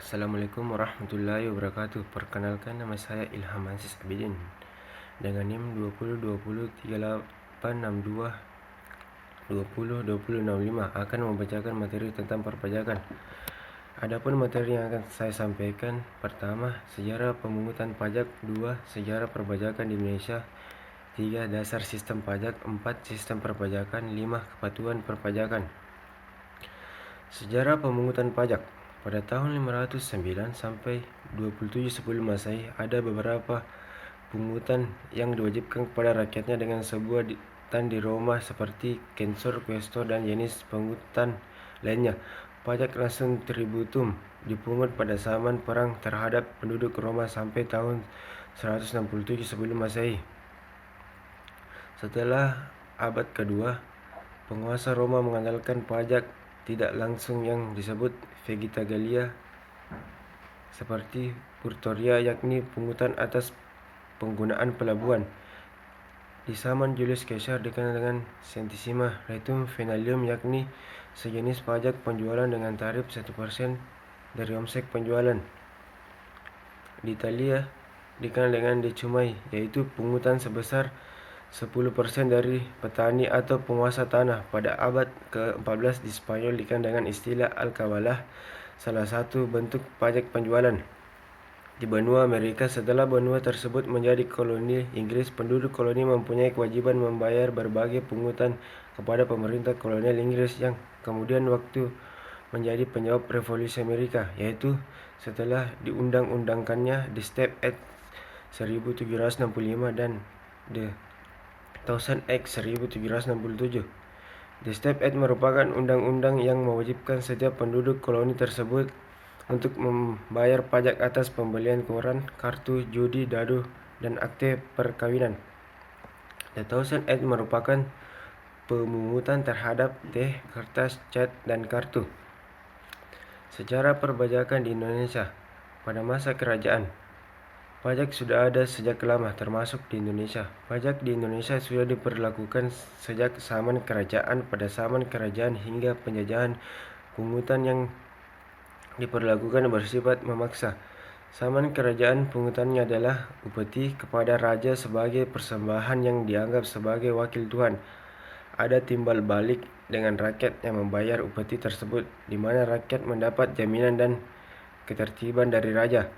Assalamualaikum warahmatullahi wabarakatuh. Perkenalkan, nama saya Ilham Ansis Abidin dengan NIM 20203862202065 akan membacakan materi tentang perpajakan. Adapun materi yang akan saya sampaikan: pertama, sejarah pemungutan pajak; 2, sejarah perpajakan di Indonesia; 3, dasar sistem pajak; 4, sistem perpajakan; 5, kepatuhan perpajakan. Sejarah pemungutan pajak. Pada tahun 509 sampai 27 sebelum Masehi, ada beberapa pungutan yang diwajibkan kepada rakyatnya dengan sebuah tan di Roma, seperti censor, quaestor, dan jenis pungutan lainnya. Pajak langsung tributum dipungut pada zaman perang terhadap penduduk Roma sampai tahun 167 sebelum Masehi. Setelah abad kedua, penguasa Roma mengandalkan pajak tidak langsung yang disebut vegetalia seperti purtoria, yakni pungutan atas penggunaan pelabuhan. Di zaman Julius Caesar dikenal dengan centesima ratum venalium, yakni sejenis pajak penjualan dengan tarif 1% dari omset penjualan. Di Italia dikenal dengan decumai, yaitu pungutan sebesar 10% dari petani atau penguasa tanah. Pada abad ke-14 di Spanyol dikenal dengan istilah alcabalah, salah satu bentuk pajak penjualan. Di benua Amerika, setelah benua tersebut menjadi koloni Inggris, penduduk koloni mempunyai kewajiban membayar berbagai pungutan kepada pemerintah kolonial Inggris, yang kemudian waktu menjadi penyebab revolusi Amerika, yaitu setelah diundang-undangkannya The Stamp Act 1765 dan The Thousand Act 1767. The Stamp Act merupakan undang-undang yang mewajibkan setiap penduduk koloni tersebut untuk membayar pajak atas pembelian koran, kartu judi, dado, dan akte perkawinan. The Thousand Act merupakan pemungutan terhadap teh, kertas, cat, dan kartu. Sejarah perpajakan di Indonesia. Pada masa kerajaan, pajak sudah ada sejak lama, termasuk di Indonesia. Pajak di Indonesia sudah diperlakukan sejak zaman kerajaan. Pada zaman kerajaan hingga penjajahan, pungutan yang diperlakukan bersifat memaksa. Zaman kerajaan, pungutannya adalah upeti kepada raja sebagai persembahan yang dianggap sebagai wakil Tuhan. Ada timbal balik dengan rakyat yang membayar upeti tersebut, di mana rakyat mendapat jaminan dan ketertiban dari raja.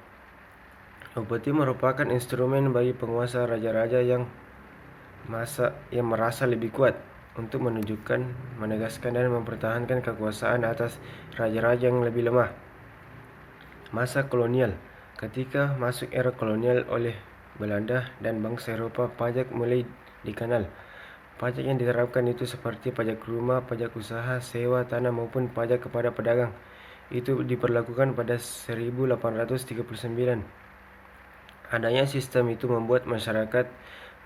Upeti merupakan instrumen bagi penguasa raja-raja yang merasa lebih kuat untuk menunjukkan, menegaskan, dan mempertahankan kekuasaan atas raja-raja yang lebih lemah. Masa kolonial. Ketika masuk era kolonial oleh Belanda dan bangsa Eropa, pajak mulai dikenal. Pajak yang diterapkan itu seperti pajak rumah, pajak usaha, sewa tanah, maupun pajak kepada pedagang. Itu diperlakukan pada 1839. Adanya sistem itu membuat masyarakat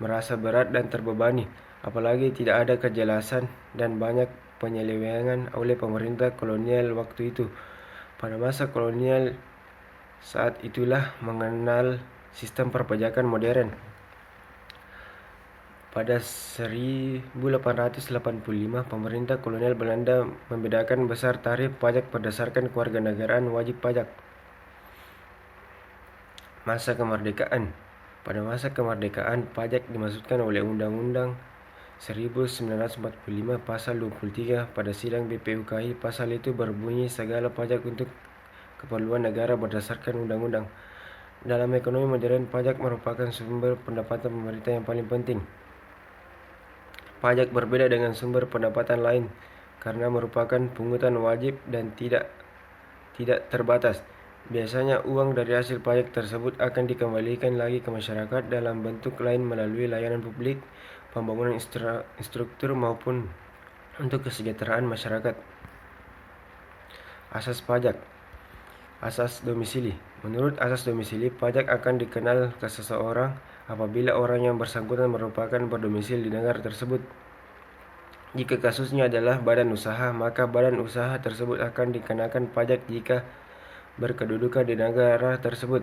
merasa berat dan terbebani, apalagi tidak ada kejelasan dan banyak penyelewengan oleh pemerintah kolonial waktu itu. Pada masa kolonial saat itulah mengenal sistem perpajakan modern. Pada 1885, pemerintah kolonial Belanda membedakan besar tarif pajak berdasarkan kewarganegaraan wajib pajak. Masa kemerdekaan. Pada masa kemerdekaan, pajak dimaksudkan oleh Undang-Undang 1945 Pasal 23 pada sidang BPUKI. Pasal itu berbunyi segala pajak untuk keperluan negara berdasarkan undang-undang. Dalam ekonomi modern, pajak merupakan sumber pendapatan pemerintah yang paling penting. Pajak berbeda dengan sumber pendapatan lain karena merupakan pungutan wajib dan tidak terbatas. Biasanya uang dari hasil pajak tersebut akan dikembalikan lagi ke masyarakat dalam bentuk lain melalui layanan publik, pembangunan infrastruktur, maupun untuk kesejahteraan masyarakat. Asas pajak. Asas domisili. Menurut asas domisili, pajak akan dikenal ke seseorang apabila orang yang bersangkutan merupakan berdomisili di negara tersebut. Jika kasusnya adalah badan usaha, maka badan usaha tersebut akan dikenakan pajak jika berkedudukan di negara tersebut.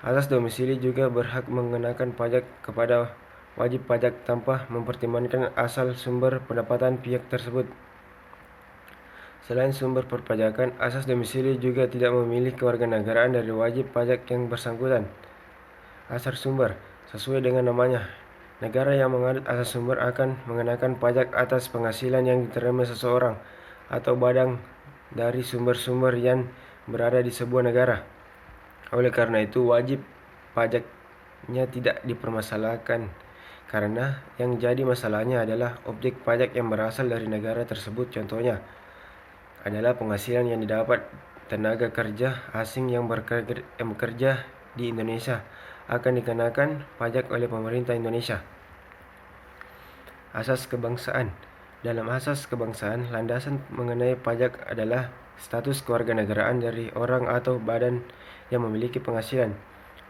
Asas domisili juga berhak mengenakan pajak kepada wajib pajak tanpa mempertimbangkan asal sumber pendapatan pihak tersebut. Selain sumber perpajakan, asas domisili juga tidak memilih kewarganegaraan dari wajib pajak yang bersangkutan. Asas sumber, sesuai dengan namanya, negara yang menganut asas sumber akan mengenakan pajak atas penghasilan yang diterima seseorang atau badan dari sumber-sumber yang berada di sebuah negara. Oleh karena itu, wajib pajaknya tidak dipermasalahkan, karena yang jadi masalahnya adalah objek pajak yang berasal dari negara tersebut. Contohnya adalah penghasilan yang didapat tenaga kerja asing yang bekerja di Indonesia akan dikenakan pajak oleh pemerintah Indonesia. Asas kebangsaan. Dalam asas kebangsaan, landasan mengenai pajak adalah status kewarganegaraan dari orang atau badan yang memiliki penghasilan.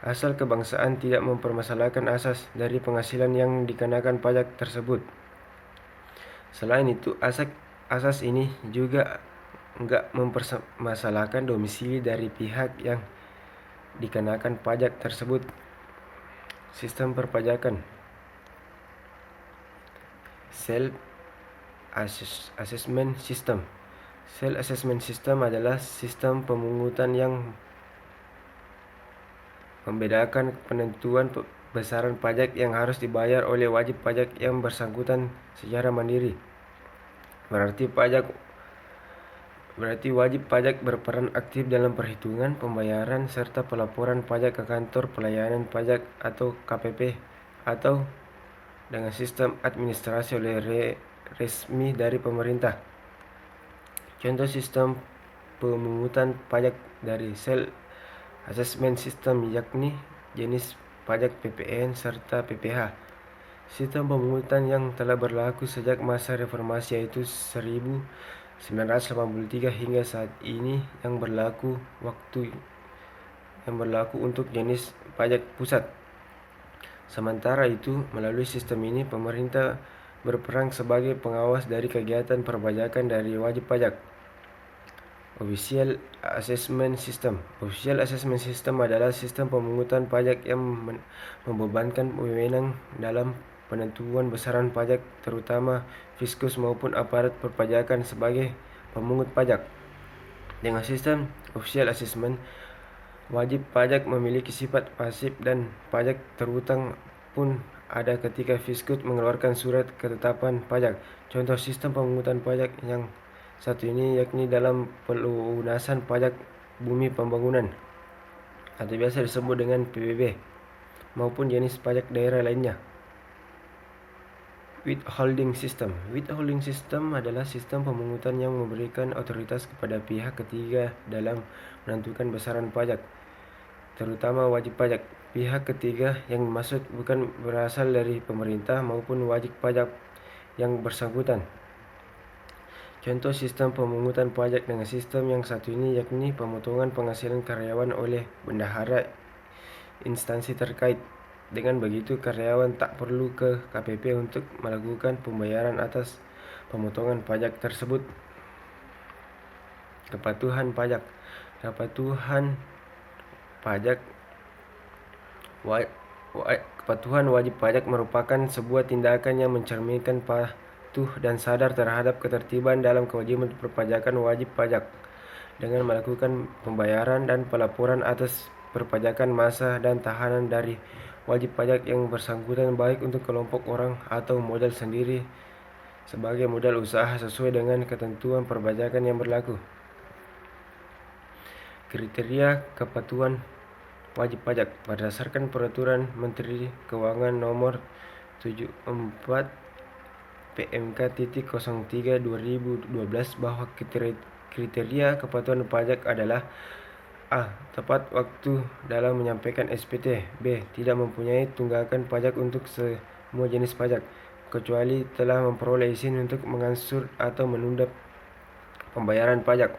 Asal kebangsaan tidak mempermasalahkan asas dari penghasilan yang dikenakan pajak tersebut. Selain itu, asas ini juga enggak mempermasalahkan domisili dari pihak yang dikenakan pajak tersebut. Sistem perpajakan. Self Assessment System. Self Assessment System adalah sistem pemungutan yang membedakan penentuan besaran pajak yang harus dibayar oleh wajib pajak yang bersangkutan secara mandiri. Berarti wajib pajak berperan aktif dalam perhitungan, pembayaran, serta pelaporan pajak ke kantor pelayanan pajak atau KPP, atau dengan sistem administrasi resmi dari pemerintah. Contoh sistem pemungutan pajak dari Self Assessment System yakni jenis pajak PPN serta PPH. Sistem pemungutan yang telah berlaku sejak masa reformasi yaitu 1983 hingga saat ini yang berlaku untuk jenis pajak pusat. Sementara itu, melalui sistem ini pemerintah berperan sebagai pengawas dari kegiatan perpajakan dari wajib pajak. Official Assessment System. Official Assessment System adalah sistem pemungutan pajak yang membebankan wewenang dalam penentuan besaran pajak, terutama fiskus maupun aparat perpajakan sebagai pemungut pajak. Dengan sistem Official Assessment, wajib pajak memiliki sifat pasif dan pajak terutang pun ada ketika fiskus mengeluarkan surat ketetapan pajak. Contoh sistem pemungutan pajak yang satu ini yakni dalam pelunasan pajak bumi pembangunan atau biasa disebut dengan PBB maupun jenis pajak daerah lainnya. Withholding System. Withholding System adalah sistem pemungutan yang memberikan otoritas kepada pihak ketiga dalam menentukan besaran pajak, terutama wajib pajak. Pihak ketiga yang dimaksud bukan berasal dari pemerintah maupun wajib pajak yang bersangkutan. Contoh sistem pemungutan pajak dengan sistem yang satu ini yakni pemotongan penghasilan karyawan oleh bendahara instansi terkait. Dengan begitu, karyawan tak perlu ke KPP untuk melakukan pembayaran atas pemotongan pajak tersebut. Kepatuhan pajak. Kepatuhan wajib pajak merupakan sebuah tindakan yang mencerminkan patuh dan sadar terhadap ketertiban dalam kewajiban perpajakan wajib pajak dengan melakukan pembayaran dan pelaporan atas perpajakan massa dan tahanan dari wajib pajak yang bersangkutan, baik untuk kelompok orang atau modal sendiri sebagai modal usaha sesuai dengan ketentuan perpajakan yang berlaku. Kriteria kepatuhan wajib pajak berdasarkan Peraturan Menteri Keuangan Nomor 74 PMK.03/2012 bahwa kriteria kepatuhan pajak adalah: A. Tepat waktu dalam menyampaikan SPT. B. Tidak mempunyai tunggakan pajak untuk semua jenis pajak, kecuali telah memperoleh izin untuk mengangsur atau menunda pembayaran pajak.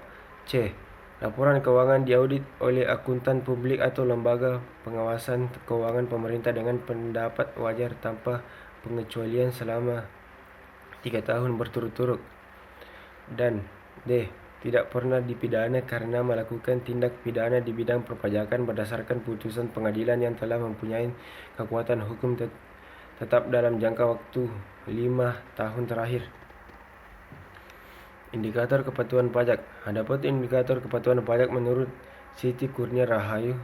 C. Laporan keuangan diaudit oleh akuntan publik atau lembaga pengawasan keuangan pemerintah dengan pendapat wajar tanpa pengecualian selama 3 tahun berturut-turut. Dan D. Tidak pernah dipidana karena melakukan tindak pidana di bidang perpajakan berdasarkan putusan pengadilan yang telah mempunyai kekuatan hukum tetap dalam jangka waktu 5 tahun terakhir. Indikator kepatuhan pajak. Adapun indikator kepatuhan pajak menurut Siti Kurnia Rahayu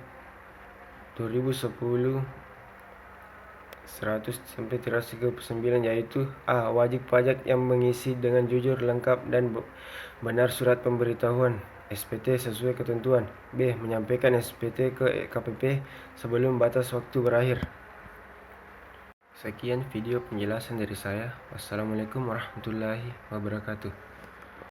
2010 100-139 yaitu A. Wajib pajak yang mengisi dengan jujur, lengkap, dan benar surat pemberitahuan SPT sesuai ketentuan. B. Menyampaikan SPT ke KPP sebelum batas waktu berakhir. Sekian video penjelasan dari saya. Wassalamualaikum warahmatullahi wabarakatuh.